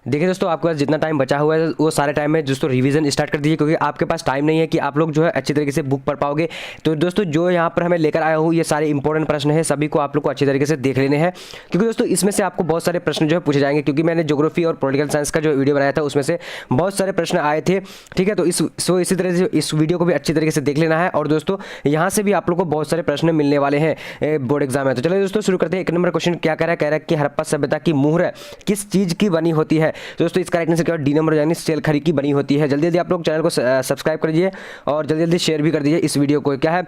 देखिए दोस्तों, आपके पास जितना टाइम बचा हुआ है वो सारे टाइम में दोस्तों रिवीजन स्टार्ट कर दीजिए, क्योंकि आपके पास टाइम नहीं है कि आप लोग जो है अच्छी तरीके से बुक पढ़ पाओगे। तो दोस्तों जो यहाँ पर हमें लेकर आया हूँ, ये सारे इंपॉर्टेंट प्रश्न है, सभी को आप लोग को अच्छी तरीके से देख लेने हैं, क्योंकि दोस्तों इसमें से आपको बहुत सारे प्रश्न जो है पूछे जाएंगे। क्योंकि मैंने ज्योग्राफी और पॉलिटिकल साइंस का जो वीडियो बनाया था उसमें से बहुत सारे प्रश्न आए थे, ठीक है। तो इसी तरह से इस वीडियो को भी अच्छी तरीके से देख लेना है। और दोस्तों यहाँ से भी आप लोग को बहुत सारे प्रश्न मिलने वाले हैं बोर्ड एग्जाम में। तो चलिए दोस्तों शुरू करते हैं। एक नंबर क्वेश्चन क्या कह रहा है कि हड़प्पा सभ्यता की मुहर किस चीज़ की बनी होती है। तो दोस्तों इसका राइट आंसर क्या है, डी नंबर यानी सेल खरी की बनी होती है। जल्दी जल्दी आप लोग चैनल को सब्सक्राइब कर दीजिए और जल्दी जल्दी शेयर भी कर दीजिए इस वीडियो को। क्या है,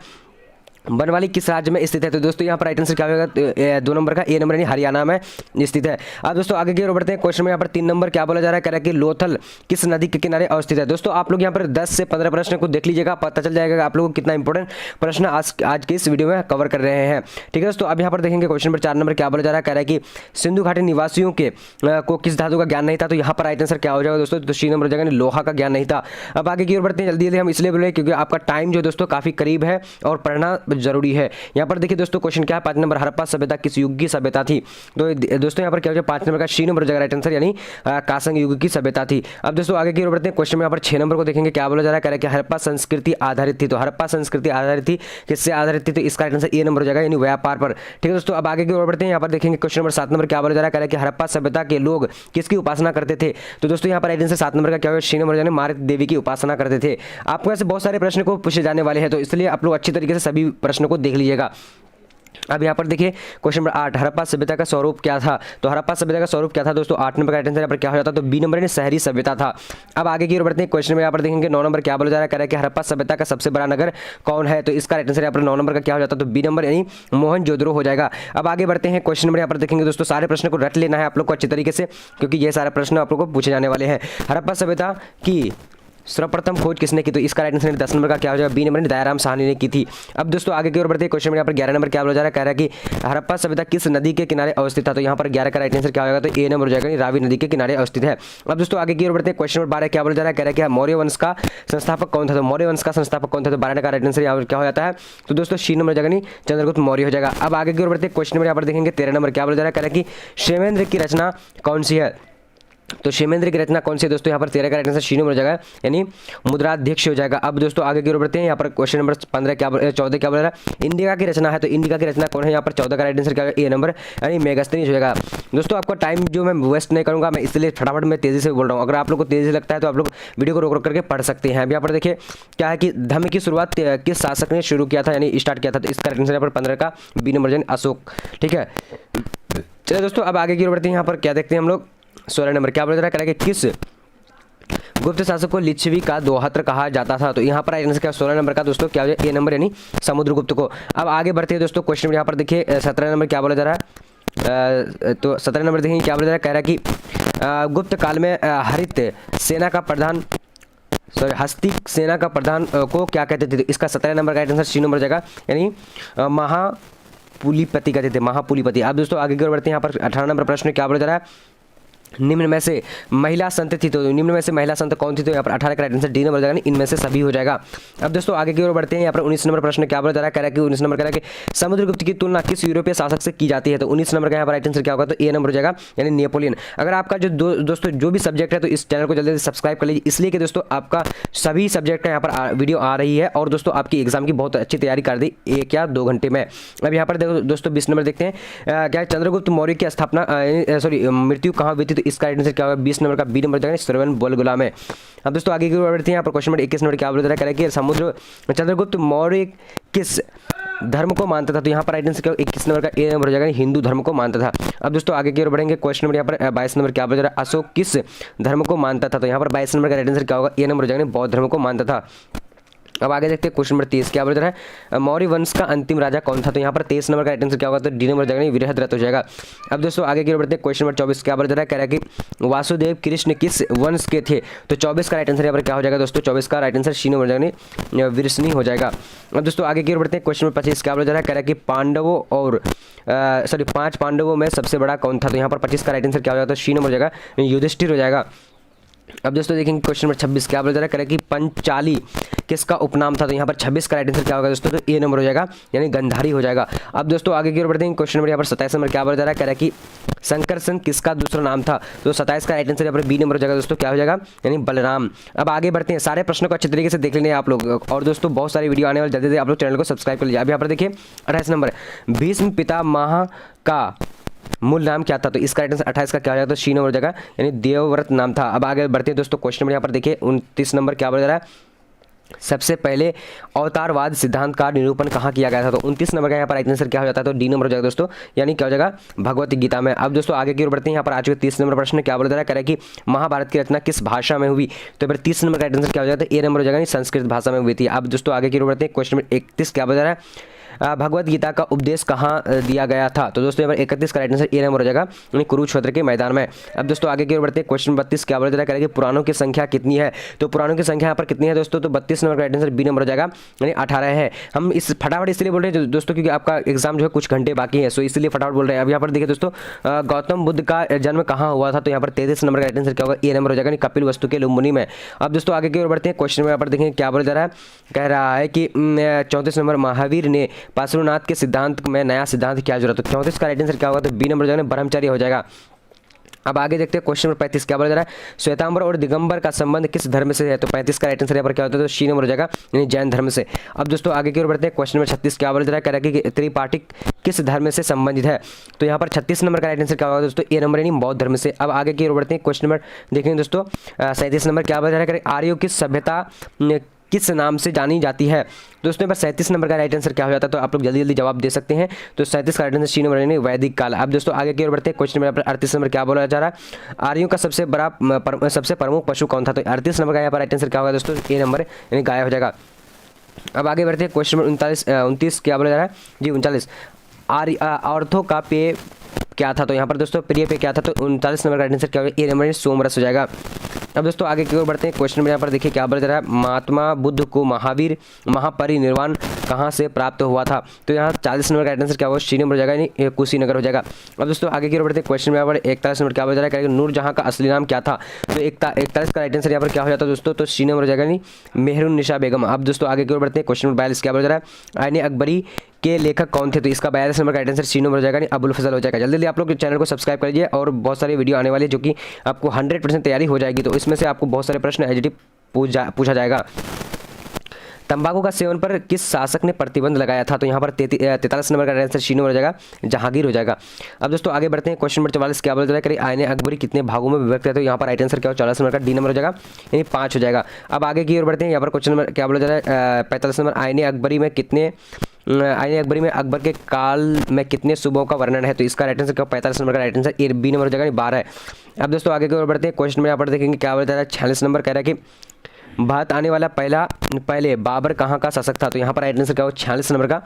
बनवाली किस राज्य में स्थित है। तो दोस्तों यहाँ पर राइट आंसर क्या होगा, 2 नंबर का ए नंबर यानी हरियाणा में स्थित है। अब दोस्तों आगे की ओर बढ़ते हैं। क्वेश्चन में यहाँ पर 3 नंबर क्या बोला जा रहा है, कह रहा है कि लोथल किस नदी के किनारे अवस्थित है। दोस्तों आप लोग यहाँ पर 10 से 15 प्रश्न को देख लीजिएगा, पता चल जाएगा आप लोगों को कितना इंपॉर्टेंट प्रश्न आज के इस वीडियो में कवर कर रहे हैं, ठीक है दोस्तों। अब यहाँ पर देखेंगे क्वेश्चन नंबर 4 नंबर क्या बोला जा रहा है, कह रहा है कि सिंधु घाटी निवासियों को किस धातु का ज्ञान नहीं था। तो यहाँ पर राइट आंसर क्या हो जाएगा दोस्तों, तो सी नंबर हो जाएगा, लोहा का ज्ञान नहीं था। अब आगे की ओर बढ़ते हैं। जल्दी जल्दी हम इसलिए बोले क्योंकि आपका टाइम जो दोस्तों काफी करीब है और पढ़ना जरूरी है। यहाँ पर देखिए दोस्तों क्वेश्चन क्या है, 5 नंबर हड़प्पा सभ्यता किस युग की सभ्यता थी। तो दोस्तों यहाँ पर क्या हो जाए, 5 नंबर का सी नंबर हो जाएगा राइट आंसर, यानी कांस्य युग की सभ्यता थी। अब दोस्तों आगे की ओर बढ़ते हैं। क्वेश्चन में यहाँ पर 6 नंबर को देखेंगे, क्या बोला जा रहा है, कह रहा है कि हड़प्पा संस्कृति आधारित थी। तो हड़प्पा संस्कृति आधारित थी, किससे आधारित थी, तो इसका राइट आंसर ए नंबर हो जाएगा, यानी व्यापार पर, ठीक है दोस्तों। अब आगे की ओर बढ़ते हैं। यहाँ पर देखेंगे क्वेश्चन नंबर 7 नंबर क्या बोला जा रहा है, कह रहा है कि हड़प्पा सभ्यता के लोग किसकी उपासना करते थे। तो दोस्तों यहाँ पर राइट आंसर 7 नंबर का क्या होगा, सी नंबर यानी मारित देवी की उपासना करते थे। आपको ऐसे बहुत सारे प्रश्न को पूछे जाने वाले हैं, तो इसलिए आप लोग अच्छी तरीके से सभी प्रश्नों को देख लीजिएगा। अब यहाँ पर देखिए क्वेश्चन नंबर 8, हड़प्पा सभ्यता का स्वरूप क्या था। तो हड़प्पा सभ्यता का स्वरूप क्या था दोस्तों, 8 नंबर का आंसर यहाँ पर क्या हो जाता है, तो बी नंबर यानी शहरी सभ्यता था। अब आगे की ओर बढ़ते हैं। क्वेश्चन में यहाँ पर देखेंगे 9 नंबर क्या बोला जा रहा है, कह रहा है कि हड़प्पा सभ्यता का सबसे बड़ा नगर कौन है। तो इसका आंसर यहाँ पर 9 नंबर का क्या हो जाता है, तो बी नंबर यानी मोहनजोदड़ो हो जाएगा। अब आगे बढ़ते हैं। क्वेश्चन नंबर यहाँ पर देखेंगे दोस्तों, सारे प्रश्न को रट लेना है आप लोग को अच्छी तरीके से, क्योंकि ये सारे प्रश्न आप लोग को पूछे जाने वाले हैं। हड़प्पा सभ्यता की सर्वप्रथम खोज किसने की। तो इसका राइट आंसर 10 नंबर का क्या हो जाएगा, बी नंबर दयाराम साहनी ने की थी। अब दोस्तों आगे की ओर बढ़ते हैं। क्वेश्चन में यहाँ पर 11 नंबर क्या बोला जा रहा है, कह रहा है कि हड़प्पा सभ्यता किस नदी के किनारे अवस्थित था। तो यहाँ पर 11 का राइट आंसर क्या होगा, तो ए नंबर हो जाएगा, रावी नदी के किनारे अवस्थित है। अब दोस्तों आगे की ओर बढ़ते हैं। क्वेश्चन नंबर 12 क्या बोला जा रहा है, कह रहा है कि मौर्य वंश का संस्थापक कौन था। तो मौर्य वंश का संस्थापक कौन था, तो 12 का राइट आंसर यहाँ पर क्या हो जाता है, तो दोस्तों सी नंबर हो जाएगा, चंद्रगुप्त मौर्य हो जाएगा। अब आगे की ओर बढ़ते हैं। क्वेश्चन नंबर यहाँ पर देखेंगे 13 नंबर क्या बोला जा रहा है, कह रहा है कि क्षेमेंद्र की रचना कौन सी है। तो क्षेमेंद्र की रचना कौन सी है दोस्तों, यहाँ पर 13 का राइट आंसर सी नंबर हो जाएगा, यानी मुद्राध्यक्ष हो जाएगा। अब दोस्तों आगे की ओर बढ़ते हैं। यहाँ पर क्वेश्चन नंबर 14 क्या बोल रहा है, इंडिका की रचना है। तो इंडिका की रचना कौन है, यहाँ पर 14 का राइट आंसर क्या है, ए नंबर यानी मेगास्थनीज हो जाएगा। दोस्तों आपका टाइम जो मैं वेस्ट नहीं करूँगा, मैं इसलिए फटाफट मैं तेजी से बोल रहा हूँ। अगर आप लोग को तेजी से लगता है तो आप लोग वीडियो को रोक रोक करके पढ़ सकते हैं। अब यहाँ पर देखिए क्या है कि धर्म की शुरुआत किस शासक ने शुरू किया था, यानी स्टार्ट किया था। तो इसका राइट आंसर यहाँ पर 15 का बी नंबर यानी अशोक, ठीक है। चलिए दोस्तों अब आगे की ओर बढ़ते हैं। यहाँ पर क्या देखते हैं हम लोग, 16 नंबर क्या बोल रहा है कि किस गुप्त शासक को लिच्छवी का दोहत्र कहा जाता था। तो यहाँ पर आंसर क्या 16 नंबर का दोस्तों क्या हो जाए, ए नंबर यानी समुद्रगुप्त को। अब आगे बढ़ते हैं दोस्तों। क्वेश्चन यहाँ पर देखिए 17 नंबर क्या बोला जा रहा है, तो 17 नंबर देखिए क्या बोला जा रहा है, कह रहा है कि गुप्त काल में हरित सेना का प्रधान हस्ती सेना का प्रधान को क्या कहते थे। इसका 17 नंबर का आंसर सी नंबर जाएगा, यानी महापुलीपति कहते थे, महापुलीपति। अब दोस्तों आगे की ओर बढ़ते हैं। यहाँ पर 18 नंबर प्रश्न क्या बोला जा रहा है, निम्न में से महिला संत थी। तो निम्न में से महिला संत कौन थी। तो यहाँ पर 18 का राइट आंसर डी नंबर जाएगा, इनमें से सभी हो जाएगा। अब दोस्तों आगे की ओर बढ़ते हैं। यहाँ पर 19 नंबर प्रश्न क्या बोला जा रहा है, कह रहा है कि 19 नंबर कह रहा है कि समुद्रगुप्त की तुलना किस यूरोपीय शासक से की जाती है। तो 19 नंबर का यहाँ पर राइट आंसर क्या होगा, तो ए नंबर हो जाएगा, यानी नेपोलियन। अगर आपका जो दोस्तों जो भी सब्जेक्ट है तो इस चैनल को जल्दी से सब्सक्राइब कर लीजिए, इसलिए कि दोस्तों आपका सभी सब्जेक्ट का यहाँ पर वीडियो आ रही है और दोस्तों आपकी एग्जाम की बहुत अच्छी तैयारी कर दी 1 या 2 घंटे में। अब यहाँ पर दोस्तों 20 नंबर देखते हैं, क्या चंद्रगुप्त मौर्य की स्थापना मृत्यु कहाँ हुई थी। तो इसका राइट आंसर क्या होगा, 20 नंबर का बी नंबर जाएगा, श्रवण बेलगोला में। अब दोस्तों आगे की ओर बढ़ते हैं। यहाँ पर क्वेश्चन नंबर 21 नंबर क्या बोल रहा है, कह रहा है कि चंद्रगुप्त मौर्य किस धर्म को मानता था। तो यहाँ पर राइट आंसर क्या 21 नंबर का ए नंबर हो जाएगा, हिंदू धर्म को मानता था। अब दोस्तों आगे की ओर बढ़ेंगे। क्वेश्चन नंबर यहाँ पर 22 नंबर क्या बोल रहा है, अशोक किस धर्म को मानता था। तो यहाँ पर 22 नंबर का राइट आंसर क्या होगा, ए नंबर हो जाएगा, बौद्ध धर्म को मानता था। अब आगे देखते हैं क्वेश्चन नंबर 23 क्या बोल रहा है, मौर्य वंश का अंतिम राजा कौन था। तो यहाँ पर 23 नंबर का राइट आंसर क्या होगा, तो डी नंबर जाएगा, बृहद्रथ हो जाएगा। अब दोस्तों आगे की ओर बढ़ते हैं। क्वेश्चन नंबर 24 क्या बोल रहा है, कह रहा है कि वासुदेव कृष्ण किस वंश के थे। तो 24 का राइट आंसर यहाँ पर क्या हो जाएगा दोस्तों, 24 का राइट आंसर सी नंबर जाएगा, वृष्णि हो जाएगा। अब दोस्तों आगे की ओर बढ़ते हैं। क्वेश्चन नंबर 25 क्या बोल रहा है, कह रहा है कि पांडवों और 5 पांडवों में सबसे बड़ा कौन था। तो यहाँ पर 25 का राइट आंसर क्या हो जाएगा, तो सी नंबर हो जाएगा, युधिष्ठिर हो जाएगा। अब दोस्तों देखेंगे क्वेश्चन नंबर 26 क्या बोला जा रहा है, करें कि पंचाली किसका उपनाम था। तो यहाँ पर 26 का राइट आंसर क्या होगा दोस्तों, तो ए नंबर हो जाएगा, यानी गंधारी हो जाएगा। अब दोस्तों आगे की ओर बढ़ते हैं, क्वेश्चन नंबर यहाँ पर 27 नंबर क्या बोला जा रहा है, करें कि शंकरसन किसका दूसरा नाम था। तो 27 का राइट आंसर यहाँ पर बी नंबर हो जाएगा दोस्तों, क्या हो जाएगा, यानी बलराम। अब आगे बढ़ते हैं, सारे प्रश्नों को अच्छे तरीके से देख लेंगे आप लोग, और दोस्तों बहुत सारी वीडियो आने वाले, जल्दी आप लोग चैनल को सब्सक्राइब कर लीजिए। अब यहाँ पर देखिए 28 नंबर, भीष्म पितामह का मूल नाम क्या था। तो इसका राइट आंसर 28 का क्या हो जाएगा, तो शी नंबर हो जाएगा, यानी देवव्रत नाम था। अब आगे बढ़ते हैं दोस्तों, क्वेश्चन नंबर यहाँ पर देखिए 29 नंबर क्या बोला जा रहा है, सबसे पहले अवतारवाद सिद्धांत का निरूपण कहाँ किया गया था। तो 29 नंबर का यहाँ पर राइट आंसर क्या हो जाता है, तो डी नंबर हो जाएगा दोस्तों, यानी क्या हो जाएगा, भगवत गीता में। अब दोस्तों आगे की ओर बढ़ते हैं, यहाँ पर आ चुके 30 नंबर प्रश्न क्या बोला जा रहा है, कह रहा है कि महाभारत की रचना किस भाषा में हुई। तो फिर 30 नंबर का राइट आंसर क्या हो जाता है, ए नंबर हो जाएगा, संस्कृत भाषा में हुई थी। अब दोस्तों आगे की ओर बढ़ते हैं, क्वेश्चन नंबर 31 क्या बोला जा रहा है, भगवत गीता का उपदेश कहाँ दिया गया था। तो दोस्तों यहाँ पर 31 का राइट आंसर ए नंबर हो जाएगा, यानी कुरुक्षेत्र के मैदान में। अब दोस्तों आगे की ओर बढ़ते हैं, क्वेश्चन 32 क्या बोला जा रहा है, पुराणों की संख्या कितनी है। तो पुराणों की संख्या यहाँ पर कितनी है दोस्तों, तो 32 नंबर का राइट आंसर बी नंबर हो जाएगा, यानी 18 है। हम इस फटाफट इसलिए बोल रहे हैं दोस्तों क्योंकि आपका एग्जाम जो है कुछ घंटे बाकी है, सो इसलिए फटाफट बोल रहे हैं। अब यहाँ पर देखिए दोस्तों, गौतम बुद्ध का जन्म कहाँ हुआ था। तो यहाँ पर 33 नंबर का राइट आंसर क्या होगा, ए नंबर हो जाएगा, कपिल वस्तु के लुम्बिनी में। अब दोस्तों आगे की ओर बढ़ते हैं, क्वेश्चन में यहाँ पर देखेंगे क्या बोला जा रहा है, कह रहा है कि 34 नंबर, महावीर ने पार्श्वनाथ के सिद्धांत में नया सिद्धांत क्या जोड़ा। तो 34 का राइट आंसर क्या होगा, तो बी नंबर जो है ब्रह्मचर्य हो जाएगा। अब आगे देखते हैं, क्वेश्चन नंबर 35 क्या बोला जा रहा है, श्वेतांबर और दिगंबर का संबंध किस धर्म से है। तो 35 का राइट आंसर यहाँ पर क्या होता है, तो सी नंबर हो जाएगा, यानी जैन धर्म से। अब दोस्तों आगे की ओर बढ़ते हैं, क्वेश्चन नंबर 36 क्या बोला जा रहा है, कह रहा है कि त्रिपाठिक किस धर्म से संबंधित है। तो यहाँ पर 36 नंबर का राइट आंसर क्या होगा दोस्तों, ए नंबर, यानी बौद्ध धर्म से। अब आगे की ओर बढ़ते हैं, क्वेश्चन नंबर देखेंगे दोस्तों 37 नंबर क्या बोला जा रहा है, आर्यों की सभ्यता किस नाम से जानी जाती है। दोस्तों यहाँ पर 37 नंबर का राइट आंसर क्या हो जाता है, तो आप लोग जल्दी जल्दी जवाब दे सकते हैं। तो 37 का राइट आंसर सी नंबर, यानी वैदिक काल। अब दोस्तों आगे की ओर बढ़ते हैं, क्वेश्चन नंबर 38 नंबर क्या बोला जा रहा है, आर्यों का सबसे प्रमुख पशु कौन था। तो 38 नंबर का यहाँ पर राइट आंसर क्या होगा दोस्तों, ए नंबर, यानी गाय हो जाएगा। अब आगे बढ़ते हैं, क्वेश्चन नंबर 29 क्या बोला जा रहा है, जी 39, औरतों का पेय क्या था। तो यहाँ पर दोस्तों प्रिय पे क्या था, तो 39 नंबर का राइट आंसर क्या होगा, ए नंबर, सोमरस हो जाएगा। अब दोस्तों आगे की ओर बढ़ते हैं, क्वेश्चन में यहाँ पर देखिए क्या बोला जा रहा है, महात्मा बुद्ध को महापरिनिर्वाण कहाँ से प्राप्त हुआ था। तो यहाँ 40 नंबर का राइट आंसर क्या होगा, सी नंबर हो जाएगा, यानी कुशीनगर हो जाएगा। अब दोस्तों आगे की ओर बढ़ते हैं, क्वेश्चन में यहाँ पर 41 नंबर क्या बोला जा रहा है, नूरजहाँ का असली नाम क्या था। तो 41 का राइट आंसर यहाँ पर क्या हो जाता है दोस्तों, तो सी नंबर हो जाएगा, यानी मेहरुन्निसा बेगम। अब दोस्तों आगे की ओर बढ़ते हैं, क्वेश्चन नंबर 42 क्या बोला जा रहा है, आईने अकबरी के लेखक कौन थे। तो इसका 42 नंबर का राइट आंसर सी नंबर हो जाएगा, अबुल फजल हो जाएगा। जल्दी जल्दी आप लोग चैनल को सब्सक्राइब कर लीजिए, और बहुत सारी वीडियो आने वाली है जो कि आपको 100% तैयारी हो जाएगी। तो इसमें से आपको बहुत सारे प्रश्न एचडी पूछा जाएगा। तंबाकू का सेवन पर किस शासक ने प्रतिबंध लगाया था। तो यहाँ पर 43 नंबर का आंसर शी नंबर हो जाएगा, जहांगीर हो जाएगा। अब दोस्तों आगे बढ़ते हैं, क्वेश्चन नंबर 44 क्या बोला जा रहा है, आईने अकबरी कितने भागों में विभक्त है। तो यहाँ पर राइट आंसर क्या हो, 44 नंबर का डी नंबर हो जाएगा, यानी 5 हो जाएगा। अब आगे की ओर बढ़ते हैं, यहाँ पर क्वेश्चन नंबर क्या बोला जा रहा है, 45 नंबर, आईने अकबरी में अकबर के काल में कितने सूबों का वर्णन है। तो इसका राइट आंसर क्या, 45 नंबर का right answer A B number हो जाएगा, 12 है। अब दोस्तों आगे की ओर बढ़ते हैं, क्वेश्चन में यहाँ पर देखेंगे क्या बोला जा रहा है, 46 नंबर कह रहा है कि भारत आने वाला पहले बाबर कहाँ का शासक था। तो यहाँ पर राइट आंसर क्या हो, 46 नंबर का।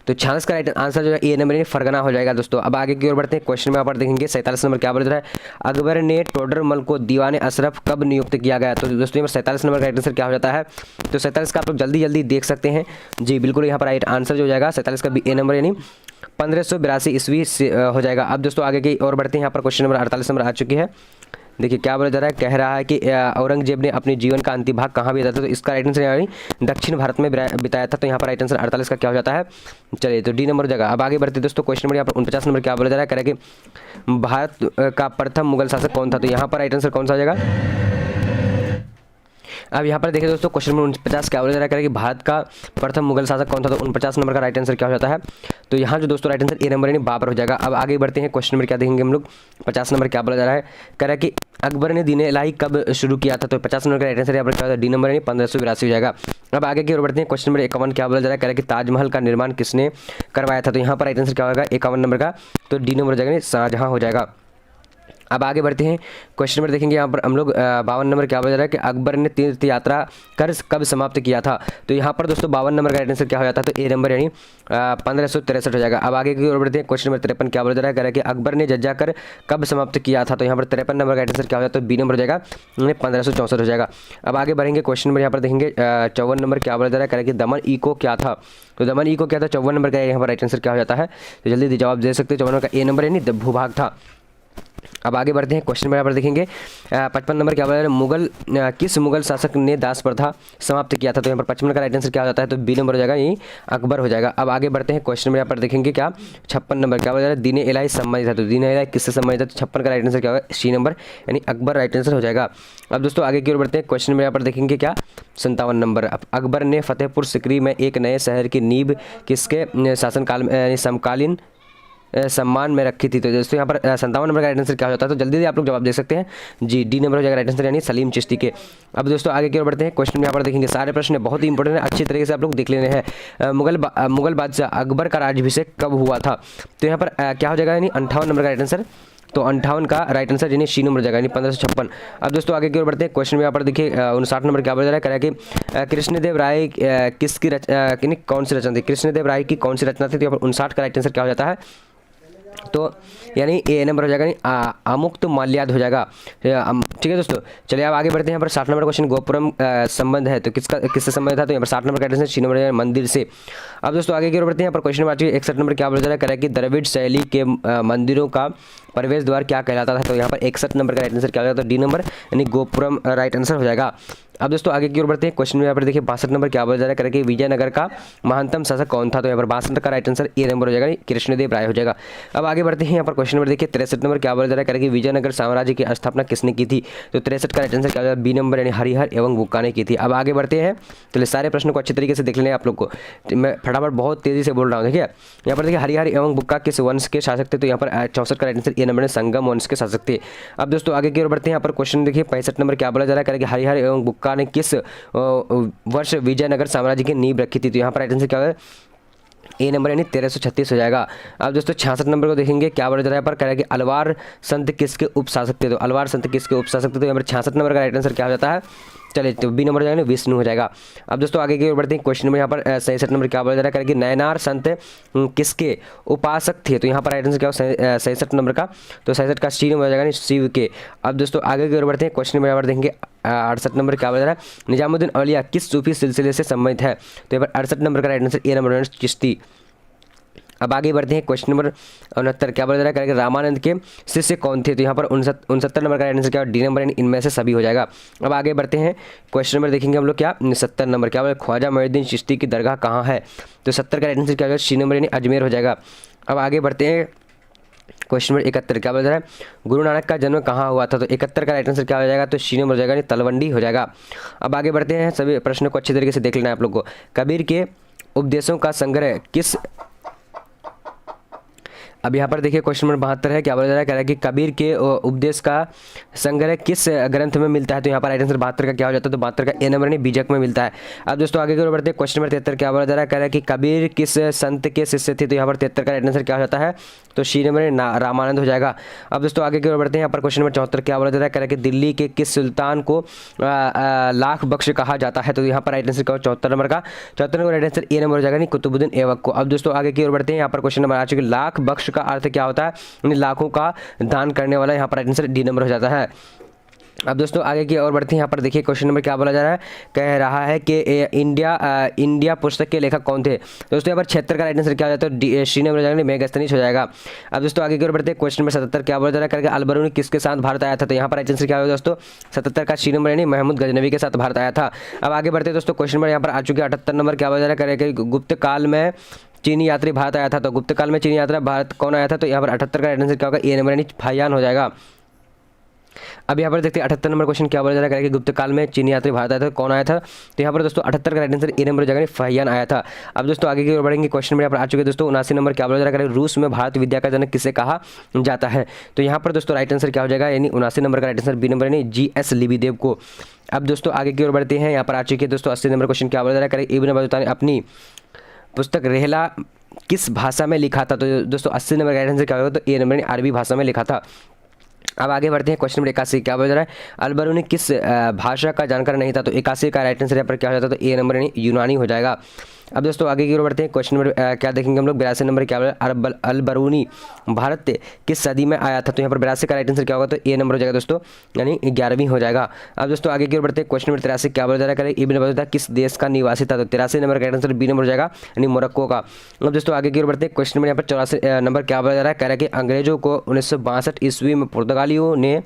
तो 46 का राइट आंसर जो है ए नंबर, यानी फरगना हो जाएगा दोस्तों। अब आगे की ओर बढ़ते हैं, क्वेश्चन में यहाँ पर देखेंगे 47 नंबर क्या बोल रहा है, अकबर ने टोडरमल को दीवाने अशरफ कब नियुक्त किया गया। तो दोस्तों यहाँ पर 47 नंबर का राइट आंसर क्या हो जाता है, तो 47 का आप लोग जल्दी जल्दी देख सकते हैं जी, बिल्कुल यहाँ पर राइट आंसर जो हो जाएगा 47 का भी ए नंबर, यानी 1582 ईस्वी से हो जाएगा। अब दोस्तों आगे की ओर बढ़ते हैं, यहाँ पर क्वेश्चन नंबर 48 नंबर आ चुकी है। देखिए क्या बोला जा रहा है, कह रहा है कि औरंगजेब ने अपने जीवन का अंतिम भाग कहाँ बिताया था। तो इसका राइट आंसर यानी दक्षिण भारत में बिताया था। तो यहाँ पर राइट आंसर 48 का क्या हो जाता है, चलिए तो डी नंबर हो जाएगा। अब आगे बढ़ते दोस्तों, क्वेश्चन नंबर यहाँ पर 49 नंबर क्या बोला जा रहा है, कह रहा है कि भारत का प्रथम मुगल शासक कौन था। तो यहाँ पर राइट आंसर कौन सा हो जाएगा। अब यहाँ पर देखिए दोस्तों, क्वेश्चन नंबर 49 क्या बोला जा रहा है कि भारत का प्रथम मुगल शासक कौन था। तो 49 नंबर का राइट आंसर क्या हो जाता है, तो यहाँ जो दोस्तों राइट आंसर ए नंबर यानी बाबर हो जाएगा। अब आगे बढ़ते हैं, क्वेश्चन नंबर क्या देखेंगे हम लोग, 50 नंबर क्या बोला जा रहा है, कह रहा है कि अकबर ने दीन इलाही कब शुरू किया था। तो 50 नंबर का राइट आंसर यहाँ पर क्या होता है, डी नंबर यानी 1582 हो जाएगा। अब आगे की ओर बढ़ते हैं, क्वेश्चन नंबर 51 क्या बोला जा रहा है, कह रहा है कि ताजमहल का निर्माण किसने करवाया था। तो यहाँ पर राइट आंसर क्या होगा, 51 नंबर का, तो डी नंबर हो जाएगा, शाहजहां हो जाएगा। अब आगे बढ़ते हैं, क्वेश्चन नंबर देखेंगे यहाँ पर हम लोग 52 नंबर क्या बोला जा रहा है कि अकबर ने तीर्थ यात्रा कर कब समाप्त किया था। तो यहाँ पर दोस्तों 52 नंबर का राइट आंसर क्या हो जाता है, तो ए नंबर यानी 1563 हो जाएगा। अब आगे की ओर बढ़ते हैं, क्वेश्चन नंबर 53 क्या बोला जा रहा है, कह रहा है कि अकबर ने जज्जा कर कब समाप्त किया था। तो यहाँ पर 53 नंबर का राइट आंसर क्या हो जाता है, तो बी नंबर हो जाएगा, 1564 हो जाएगा। अब आगे बढ़ेंगे, क्वेश्चन नंबर यहाँ पर देखेंगे 54 नंबर क्या बोला जा रहा है, कह रहा है कि दमन इको क्या था। तो दमन इको क्या था, 54 नंबर का यहाँ पर राइट आंसर क्या हो जाता है, तो जल्दी जवाब दे सकते हैं। 54 नंबर का ए नंबर यानी भूभाग था। अब आगे बढ़ते हैं, क्वेश्चन में यहाँ पर देखेंगे 55 नंबर क्या बोला है, किस मुगल शासक ने दास प्रथा समाप्त किया था? तो यहाँ पर 55 का राइट आंसर क्या हो जाता है? तो बी नंबर हो जाएगा, यही अकबर हो जाएगा। अब आगे बढ़ते हैं, क्वेश्चन में यहाँ पर देखेंगे क्या 56 नंबर क्या बोला जा रहा है, दीन इलाही संबंधित है। तो दीन इलाही किससे संबंधित है? तो 56 का राइट आंसर क्या होगा? सी नंबर यानी अकबर राइट आंसर हो जाएगा। अब दोस्तों आगे की ओर बढ़ते हैं, क्वेश्चन में यहाँ पर देखेंगे क्या 57 नंबर, अकबर ने फतेहपुर सिकरी में एक नए शहर की नींव किसके शासनकाल में समकालीन सम्मान में रखी थी? तो दोस्तों यहाँ पर 57 नंबर का राइट आंसर क्या हो जाता है? तो जल्दी से आप लोग जवाब दे सकते हैं जी, डी नंबर हो जाएगा राइट आंसर, यानी सलीम चिश्ती के। अब दोस्तों आगे की ओर बढ़ते हैं, क्वेश्चन में यहाँ पर देखेंगे सारे प्रश्न बहुत ही इंपॉर्टेंट है, अच्छी तरीके से आप लोग देख लेने हैं। मुगल बादशाह अकबर का राज्याभिषेक कब हुआ था? तो यहाँ पर क्या हो जाएगा, यानी 58 नंबर का राइट आंसर। तो 58 का राइट आंसर यानी सी नंबर हो जाएगा, यानी 1556। अब दोस्तों आगे की ओर बढ़ते हैं, क्वेश्चन में यहाँ पर देखिए 59 नंबर क्या बोला जा रहा है, कह कि कृष्णदेव राय किसकी कौन सी रचना थी? कृष्णदेव राय की कौन सी रचना थी? तो यहाँ पर 59 का राइट आंसर क्या हो जाता है? तो यानी ए नंबर हो जाएगा, यानी अमुक्त माल्याद हो जाएगा। ठीक है दोस्तों, चलिए अब आगे बढ़ते हैं। यहाँ पर 60 नंबर क्वेश्चन गोपुरम संबंध है, तो किससे संबंध था? तो यहाँ पर 60 नंबर का आंसर सी नंबर है, मंदिर से। अब दोस्तों आगे की ओर बढ़ते हैं, यहाँ पर क्वेश्चन नंबर 61 नंबर क्या बोला जा रहा है, कि द्रविड़ शैली के मंदिरों का प्रवेश द्वार क्या कहलाता था? तो यहाँ पर 61 नंबर का राइट आंसर क्या हो जाता है? डी नंबर यानी गोपुरम राइट आंसर हो जाएगा। अब दोस्तों आगे की ओर बढ़ते हैं, क्वेश्चन में यहाँ पर देखिए 62 नंबर क्या बोला जा रहा है, कि विजयनगर का महानतम शासक कौन था? तो यहाँ पर 62 का राइट आंसर ए नंबर हो जाएगा, कृष्णदेव राय हो जाएगा। अब आगे बढ़ते हैं, यहाँ पर क्वेश्चन नंबर देखिए 63 नंबर क्या बोला जा रहा है, कि विजयनगर साम्राज्य की स्थापना किसने की थी? तो 63 का राइट आंसर क्या हो जाएगा? बी नंबर यानी हरिहर एवं बुक्का ने की थी। अब आगे बढ़ते हैं, चलिए सारे प्रश्नों को अच्छे तरीके से देख लेंगे आप लोग को, मैं फटाफट बहुत तेजी से बोल रहा हूँ। देखिए यहाँ पर देखिए हरिहर एवं बुक्का किस वंश के शासक थे? तो यहाँ पर 64 का राइट आंसर ए नंबर संगम वंश के शासक थे। अब दोस्तों आगे की ओर बढ़ते हैं, यहाँ पर क्वेश्चन देखिए 65 नंबर क्या बोला जा रहा है, कि हरिहर एवं बुक्का ने किस वर्ष विजयनगर साम्राज्य की नींव रखी थी? तो यहाँ पर राइट आंसर क्या होगा? ए नंबर यानी 1336 हो जाएगा। अब दोस्तों 66 नंबर को देखेंगे क्या बोला जा रहा है, पर कह रहा है कि अलवार संत किसके उपशासक थे? तो अलवार संत किसके उपशासक थे? तो यहाँ पर 66 नंबर का राइट आंसर क्या हो जाता है? चलिए तो बी नंबर हो जाएगा, विष्णु हो जाएगा। अब दोस्तों आगे की ओर बढ़ते हैं, क्वेश्चन में यहाँ पर 67 नंबर क्या बोला जा रहा है, कि नयनार संत किसके उपासक थे? तो यहाँ पर राइट आंसर क्या हो 67 नंबर का? तो 67 का सी नंबर हो जाएगा, शिव के। अब दोस्तों आगे की ओर बढ़ते हैं, क्वेश्चन में यहाँ पर देखेंगे 68 नंबर क्या बोला जा रहा है, निजामुद्दीन औलिया किस सूफी सिलसिले से संबंधित है? तो यहाँ पर 68 नंबर का राइट आंसर ए नंबर चिश्ती। अब आगे बढ़ते हैं, क्वेश्चन नंबर 69 क्या बोला जा रहा है, रामानंद के शिष्य कौन थे? तो यहाँ पर 69 नंबर का आंसर क्या डी नंबर यानी इनमें से सभी हो जाएगा। अब आगे बढ़ते हैं, क्वेश्चन नंबर देखेंगे हम लोग क्या 70 नंबर क्या बोला, ख्वाजा मोइनुद्दीन चिश्ती की दरगाह कहाँ है? तो 70 का आंसर क्या होगा? सी नंबर यानी अजमेर हो जाएगा। अब आगे बढ़ते हैं, क्वेश्चन नंबर 71 क्या बोला जा रहा है, गुरु नानक का जन्म कहाँ हुआ था? तो 71 का राइट आंसर क्या हो जाएगा? तो सी नंबर हो जाएगा, यानी तलवंडी हो जाएगा। अब आगे बढ़ते हैं, सभी प्रश्नों को अच्छे तरीके से देख लेना है आप लोग को। कबीर के उपदेशों का संग्रह किस, अब यहाँ पर देखिए क्वेश्चन नंबर 72 है क्या बोला जा रहा है, कह रहा है कि कबीर के उपदेश का संग्रह किस ग्रंथ में मिलता है? तो यहाँ पर राइट आंसर 72 का क्या हो जाता है? तो 72 का ए नंबर यानी बीजक में मिलता है। अब दोस्तों आगे की ओर बढ़ते हैं, क्वेश्चन नंबर 73 क्या बोला जा रहा है, कह रहा है कि कबीर किस संत के शिष्य थे? तो यहाँ पर 73 का राइट आंसर क्या हो जाता है? तो सी नंबर रामानंद हो जाएगा। अब दोस्तों आगे की ओर बढ़ते हैं, यहाँ पर क्वेश्चन नंबर 74 क्या बोला जा रहा है, कह रहा है कि दिल्ली के किस सुल्तान को लाख बख्श कहा जाता है? तो यहाँ पर राइट आंसर क्या हो 74 नंबर का? 74 नंबर राइट आंसर ए नंबर हो जाएगा, नहीं कुतुबुद्दीन ऐबक को। अब दोस्तों आगे की ओर बढ़ते हैं, यहाँ पर क्वेश्चन नंबर आ चुके, लाख बख्श का अर्थ क्या होता है? लाखों का दान करने वाला, यहाँ पर राइट आंसर डी नंबर हो जाता है। अब दोस्तों आगे की ओर बढ़ते हैं, यहाँ पर देखिए क्वेश्चन नंबर क्या बोला जा रहा है, कह रहा है कि इंडिया पुस्तक के लेखक कौन थे? दोस्तों यहाँ पर 76 का राइट आंसर क्या हो जाता है? सी नंबर हो जाएगा, मेगास्थनीज हो जाएगा। अब दोस्तों आगे की ओर बढ़ते हैं, क्वेश्चन नंबर 77 क्या बोला जा रहा है, करके अलबरूनी किसके साथ भारत आया था? तो यहाँ पर राइट आंसर क्या होगा दोस्तों? 77 का सी नंबर यानी महमूद गजनवी के साथ भारत आया था। अब आगे बढ़ते हैं दोस्तों, क्वेश्चन नंबर यहाँ पर आ चुके 78 नंबर क्या बोला जा रहा है, करें गुप्त काल में चीनी यात्री भारत आया था? तो गुप्त काल में चीनी यात्रा भारत कौन आया था? तो यहाँ पर 78 का राइट आंसर क्या होगा? ए नंबर यानी फाहियान हो जाएगा। अब यहाँ पर देखते हैं 78 नंबर क्वेश्चन क्या बोला जा रहा है, कि गुप्त काल में चीनी यात्री भारत आया था, कौन आया था? तो यहाँ पर दोस्तों 78 का राइट आंसर ए नंबर हो जाएगा, फाहियान आया था। अब दोस्तों आगे की ओर बढ़ेंगे, क्वेश्चन में यहाँ पर आ चुके हैं दोस्तों 79 नंबर क्या बोला जा रहा है, रूस में भारत विद्या का जनक किसे कहा जाता है? तो यहाँ पर दोस्तों राइट आंसर क्या हो जाएगा, यानी 79 नंबर का राइट आंसर बी नंबर यानी GS लिबिदेव को। अब दोस्तों आगे की ओर बढ़ते हैं, यहाँ पर आ चुके हैं दोस्तों 80 नंबर क्वेश्चन क्या बोला जा रहा है, इब्न बतूता ने अपनी पुस्तक रेहला किस भाषा में लिखा था? तो दोस्तों 80 नंबर का आंसर क्या होगा? तो ए नंबर अरबी भाषा में लिखा था। अब आगे बढ़ते हैं, क्वेश्चन नंबर 81 क्या बोल रहा है, अलबरूनी किस भाषा का जानकार नहीं था? तो 81 का राइट आंसर यहाँ पर क्या हो जाता है? तो ए नंबर यानी यूनानी हो जाएगा। अब दोस्तों आगे की ओर बढ़ते हैं। क्वेश्चन नंबर क्या देखेंगे हम लोग, 82 नंबर क्या बोला, अल बरूनी भारत किस सदी में आया था। तो यहाँ पर 82 का राइट आंसर क्या होगा, तो ए नंबर हो जाएगा दोस्तों, यानी 11वीं हो जाएगा। अब दोस्तों आगे की ओर बढ़ते हैं। क्वेश्चन नंबर 83 क्या बोला जा रहा है, इब्न बतूता किस देश का निवासी था। तो 83 नंबर का राइट आंसर बी नंबर हो जाएगा, यानी मोरक्को का। अब दोस्तों आगे की ओर बढ़ते हैं। क्वेश्चन नंबर यहाँ पर 84 नंबर क्या बोला जा रहा है, कह रहा है कि अंग्रेजों को 1962 ईस्वी में पुर्तगालियों ने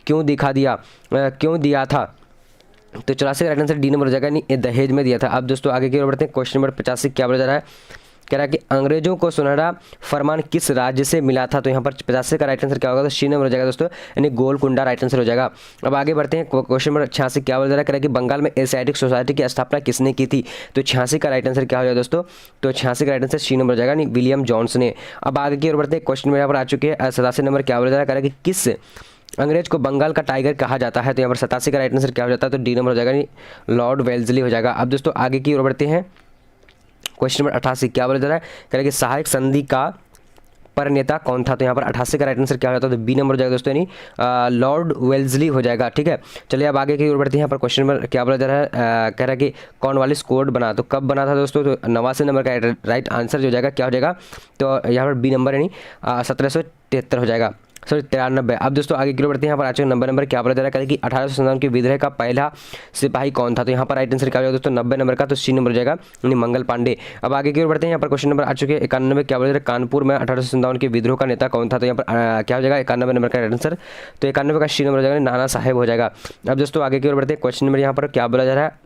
क्यों दिया था। तो 84 का राइट आंसर डी नंबर हो जाएगा, यानी दहेज में दिया था। अब दोस्तों आगे की ओर बढ़ते हैं। क्वेश्चन नंबर 85 क्या बोला जा रहा है, कह रहा है कि अंग्रेजों को सुनहरा फरमान किस राज्य से मिला था। तो यहाँ पर 85 का राइट आंसर क्या होगा, तो सी नंबर हो जाएगा दोस्तों, यानी गोलकुंडा राइट आंसर हो जाएगा। अब आगे बढ़ते हैं। क्वेश्चन नंबर 86 क्या बोला जा रहा है, कह रहा है कि बंगाल में एशियाटिक सोसाइटी की स्थापना किसने की थी। तो 86 का राइट आंसर क्या हो जाएगा दोस्तों, तो 86 का राइट आंसर सी नंबर हो जाएगा, यानी विलियम जॉन्स ने। अब आगे की ओर बढ़ते हैं। क्वेश्चन यहाँ पर आ चुके हैं। 87 नंबर क्या बोला जा रहा है, कह रहा है कि किस अंग्रेज को बंगाल का टाइगर कहा जाता है। तो यहाँ पर 87 का राइट आंसर क्या हो जाता है, तो डी नंबर हो जाएगा, यानी लॉर्ड वेल्सली हो जाएगा। अब दोस्तों आगे की ओर बढ़ते हैं। क्वेश्चन नंबर 88 क्या बोला जा रहा है, कह रहा है कि सहायक संधि का परनेता कौन था। तो यहाँ पर 88 का राइट आंसर क्या हो जाता है, तो बी नंबर हो जाएगा दोस्तों, यानी लॉर्ड वेल्सली हो जाएगा। ठीक है, चलिए अब आगे की ओर बढ़ते हैं। यहाँ पर क्वेश्चन नंबर क्या बोला जा रहा है, कह रहा है कि कॉर्नवालिस कोड बना, तो कब बना था दोस्तों। तो 89 नंबर का राइट आंसर जो हो जाएगा क्या हो जाएगा, तो यहाँ पर बी नंबर यानी 1773 हो जाएगा, सॉरी 93। अब दोस्तों आगे की ओर बढ़ते हैं। यहाँ पर आज नंबर क्या बोला जा रहा है, कि 1857 के विद्रोह का पहला सिपाही कौन था। तो यहाँ पर राइट आंसर क्या हो जाएगा दोस्तों, 90 नंबर का, तो सी नंबर हो जाएगा, यानी मंगल पांडे। अब आगे की ओर बढ़ते हैं। यहाँ पर क्वेश्चन नंबर आ चुके हैं 91 क्या बोला जा रहा है, कानपुर में 1857 के विद्रोह का नेता कौन था। तो यहाँ पर क्या हो जाएगा, 91 नंबर का राइट आंसर, तो 91 का सी नंबर हो जाएगा, नाना साहेब हो जाएगा। अब दोस्तों आगे की ओर बढ़ते हैं। क्वेश्चन नंबर यहाँ पर क्या बोला जा रहा है,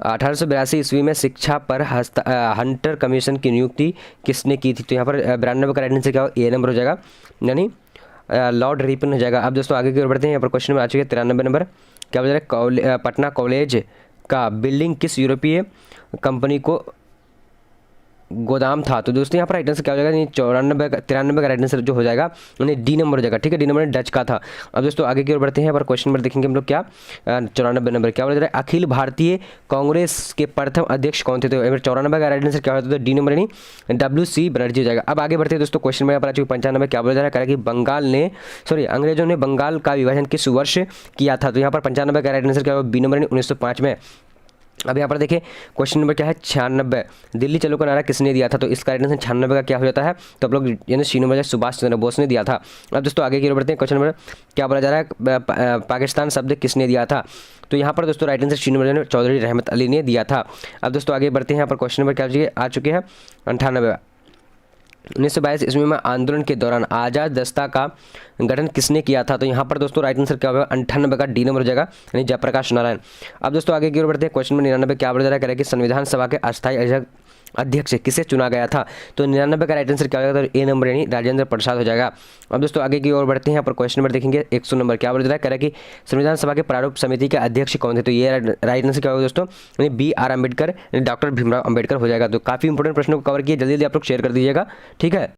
1882 ईस्वी में शिक्षा पर हंटर कमीशन की नियुक्ति किसने की थी। तो यहाँ पर 92 का राइट आंसर क्या हो, ए नंबर हो जाएगा, यानी लॉर्ड रिपन हो जाएगा। अब दोस्तों आगे की ओर बढ़ते हैं। यहाँ पर क्वेश्चन नंबर आ चुके हैं 93 नंबर क्या बोल रहा है, पटना कॉलेज का बिल्डिंग किस यूरोपीय कंपनी को गोदाम था। तो दोस्तों यहाँ पर राइट आंसर क्या हो जाएगा, 93 का राइट आंसर जो हो जाएगा, यानी डी नंबर हो जाएगा। ठीक है, डी नंबर डच का था। अब दोस्तों आगे की ओर बढ़ते हैं। यहाँ पर क्वेश्चन नंबर देखेंगे हम लोग क्या, 94 नंबर क्या बोला जा रहा है, अखिल भारतीय कांग्रेस के प्रथम अध्यक्ष कौन थे। तो 94 का राइट आंसर क्या होता है, तो डी नंबर यानी WC बनर्जी हो जाएगा। अब आगे बढ़ते हैं दोस्तों। क्वेश्चन में यहाँ पर आ चुके 95 क्या बोला जा रहा है, कि अंग्रेजों ने बंगाल का विभाजन किस वर्ष किया था। तो यहाँ पर 95 का राइट आंसर क्या होगा, बी नंबर 1905 में। अब यहाँ पर देखिए क्वेश्चन नंबर क्या है, 96 दिल्ली चलो का नारा किसने दिया था। तो इसका राइट आंसर 96 का क्या हो जाता है, तो आप लोग यानी सी नंबर सुभाष चंद्र बोस ने दिया था। अब दोस्तों आगे की ओर बढ़ते हैं। क्वेश्चन नंबर क्या बोला जा रहा है, पाकिस्तान शब्द किसने दिया था। तो यहाँ पर दोस्तों right answer C number Chaudhry Rahmat Ali ने दिया था। अब दोस्तों आगे बढ़ते हैं। यहाँ पर क्वेश्चन नंबर क्या आ चुके हैं 98 1922 ईस्वी में आंदोलन के दौरान आज़ाद दस्ता का गठन किसने किया था। तो यहाँ पर दोस्तों राइट आंसर क्या होगा, 98 का डी नंबर हो जाएगा, यानी जयप्रकाश नारायण। अब दोस्तों आगे की ओर बढ़ते हैं। क्वेश्चन नंबर 99 क्या बोला जा रहा है, कि संविधान सभा के अस्थायी अध्यक्ष किसे चुना गया था। तो 99 का राइट आंसर क्या होगा, तो ए नंबर यानी राजेंद्र प्रसाद हो जाएगा। अब दोस्तों आगे की ओर बढ़ते हैं। यहाँ पर क्वेश्चन नंबर देखेंगे 100 नंबर क्या बोला जा रहा है, कह रहा है कि संविधान सभा के प्रारूप समिति के अध्यक्ष कौन थे। तो ये राइट आंसर क्या होगा दोस्तों, यानी BR अम्बेडकर, डॉक्टर भीमराव अम्बेडकर हो जाएगा। तो काफ़ी इंपॉर्टेंट प्रश्नों को कवर किया, जल्दी जल्दी आप लोग शेयर कर दीजिएगा। ठीक है।